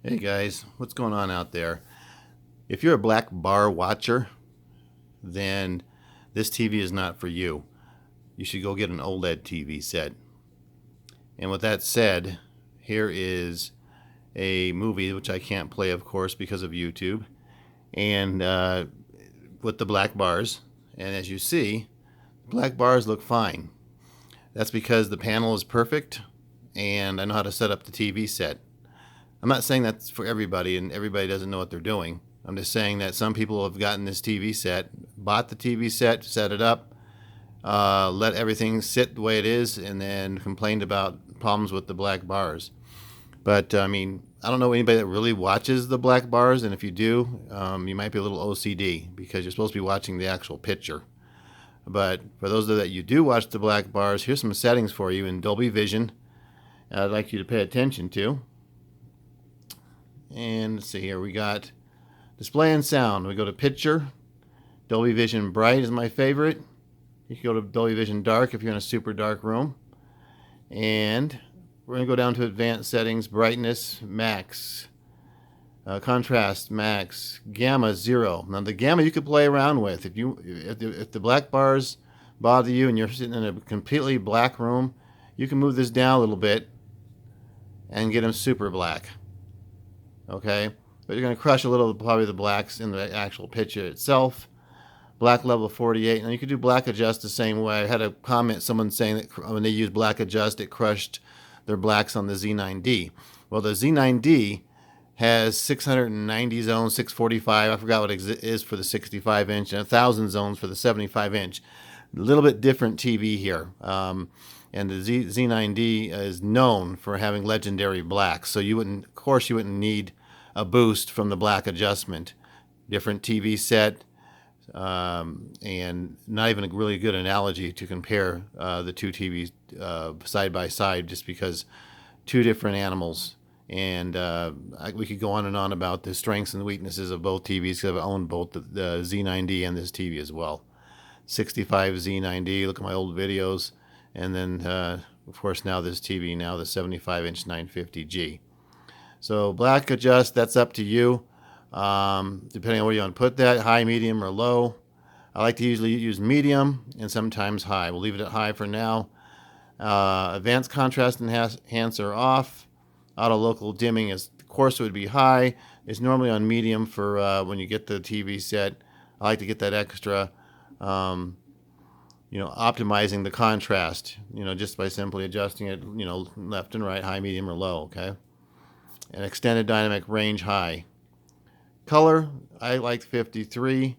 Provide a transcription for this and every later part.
Hey guys, what's going on out there? If you're a black bar watcher, then this TV is not for you. You should go get an OLED TV set. And with that said, here is a movie which I can't play, of course, because of YouTube, and with the black bars. And as you see, black bars look fine. That's because the panel is perfect, and I know how to set up the TV set. I'm not saying that's for everybody and everybody doesn't know what they're doing. I'm just saying that some people have gotten this TV set, bought the TV set, set it up, let everything sit the way it is, and then complained about problems with the black bars. But I mean, I don't know anybody that really watches the black bars, and if you do, you might be a little OCD because you're supposed to be watching the actual picture. But for those that you do watch the black bars, here's some settings for you in Dolbyvision I'd like you to pay attention to. And let's see here, we got display and sound. We go to picture. Dolbyvision bright is my favorite. You can go to Dolbyvision dark if you're in a super dark room. And we're going to go down to advanced settings, brightness max, contrast max, gamma 0. Now the gamma you could play around with. If the black bars bother you and you're sitting in a completely black room, you can move this down a little bit and get them super black. Okay, but you're going to crush a little probably the blacks in the actual picture itself. Black level 48. Now you could do black adjust the same way. I had a comment, someone saying that when they used black adjust, it crushed their blacks on the Z9D. Well, the Z9D has 690 zones, 645. I forgot what it is for the 65 inch, and 1,000 zones for the 75 inch. A little bit different TV here. And the Z9D is known for having legendary blacks. So of course, you wouldn't need a boost from the black adjustment. Different TV set, and not even a really good analogy to compare the two TVs side by side, just because two different animals. And we could go on and on about the strengths and weaknesses of both TVs, because I've owned both the Z9D and this TV as well. 65 Z9D, look at my old videos. And then, of course, now this TV, now the 75-inch 950G. So black adjust, that's up to you, depending on where you want to put that, high, medium, or low. I like to usually use medium and sometimes high. We'll leave it at high for now. Advanced contrast enhancer off. Auto local dimming is, of course, it would be high. It's normally on medium for when you get the TV set. I like to get that extra, optimizing the contrast, just by simply adjusting it, left and right, high, medium, or low, okay? And extended dynamic range high. Color, I like 53.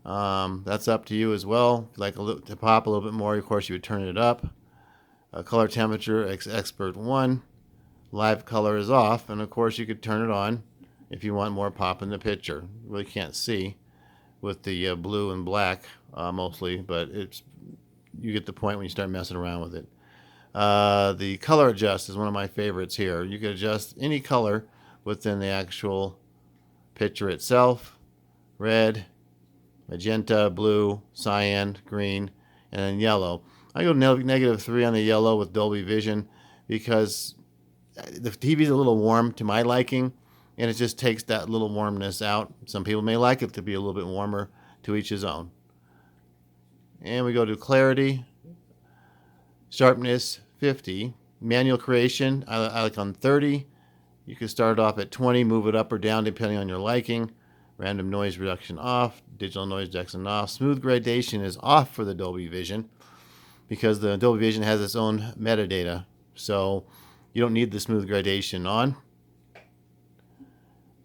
That's up to you as well. If you like to pop a little bit more, of course, you would turn it up. Color temperature, expert 1. Live color is off, and of course, you could turn it on if you want more pop in the picture. You really can't see with the blue and black mostly, but you get the point when you start messing around with it. The color adjust is one of my favorites here. You can adjust any color within the actual picture itself. Red, magenta, blue, cyan, green, and then yellow. I go -3 on the yellow with Dolbyvision because the TV is a little warm to my liking, and it just takes that little warmness out. Some people may like it to be a little bit warmer, to each his own. And we go to clarity, sharpness 50, manual creation I like on 30. You can start off at 20, move it up or down depending on your liking. Random noise reduction off, digital noise reduction off. Smooth gradation is off for the Dolbyvision because the Dolbyvision has its own metadata, so you don't need the smooth gradation on.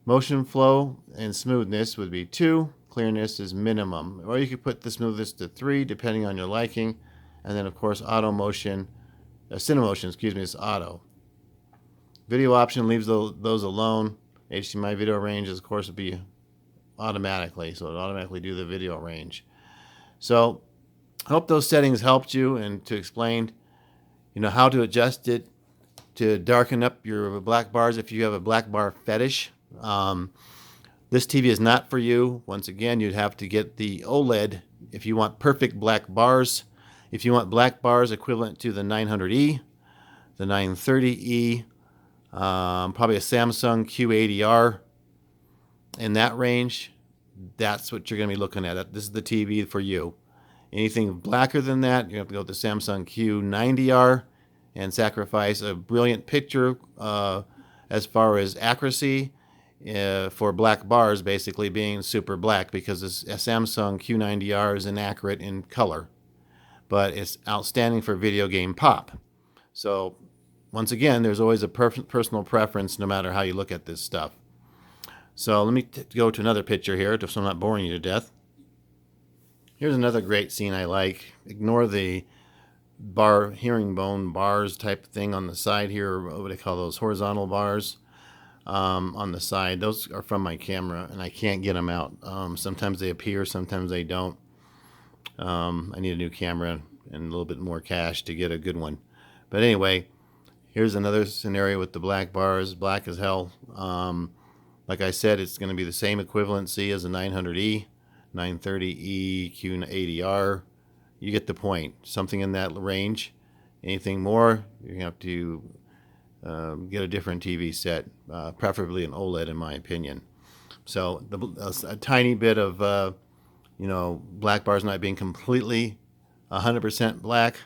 Motion flow and smoothness would be 2. Clearness is minimum, or you could put the smoothness to 3 depending on your liking. And then, of course, auto motion, Cinemotion, is auto. Video option leaves those alone. HDMI video range, of course, would be automatically, so it'll automatically do the video range. So I hope those settings helped you, and to explain, how to adjust it to darken up your black bars if you have a black bar fetish. This TV is not for you. Once again, you'd have to get the OLED if you want perfect black bars. If you want black bars equivalent to the 900E, the 930E, Probably a Samsung Q80R in that range. That's what you're going to be looking at. This is the TV for you. Anything blacker than that, you have to go with the Samsung Q90R and sacrifice a brilliant picture as far as accuracy for black bars basically being super black, because this Samsung Q90R is inaccurate in color, but it's outstanding for video game pop. So once again, there's always a personal preference no matter how you look at this stuff. So let me go to another picture here so I'm not boring you to death. Here's another great scene I like. Ignore the herringbone bars type thing on the side here. What do they call those? Horizontal bars on the side. Those are from my camera, and I can't get them out. Sometimes they appear, sometimes they don't. I need a new camera and a little bit more cash to get a good one. But anyway, here's another scenario with the black bars, black as hell. Like I said, it's going to be the same equivalency as a 900E, 930E, Q80R. You get the point. Something in that range. Anything more, you're going to have to get a different TV set, preferably an OLED in my opinion. So a tiny bit of black bars not being completely 100% black,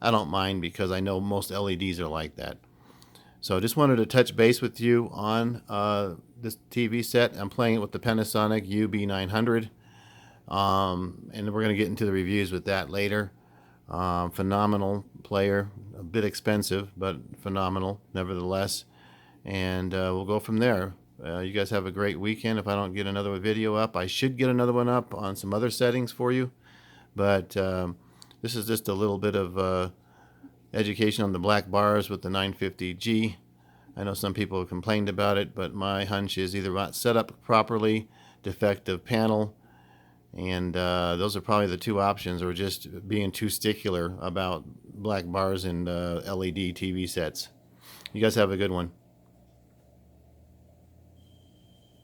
I don't mind, because I know most LEDs are like that. So I just wanted to touch base with you on this TV set. I'm playing it with the Panasonic UB900. And we're going to get into the reviews with that later. Phenomenal player, a bit expensive, but phenomenal nevertheless. And we'll go from there. You guys have a great weekend. If I don't get another video up, I should get another one up on some other settings for you. But this is just a little bit of education on the black bars with the 950G. I know some people have complained about it, but my hunch is either not set up properly, defective panel, and those are probably the two options, or just being too stickler about black bars and LED TV sets. You guys have a good one.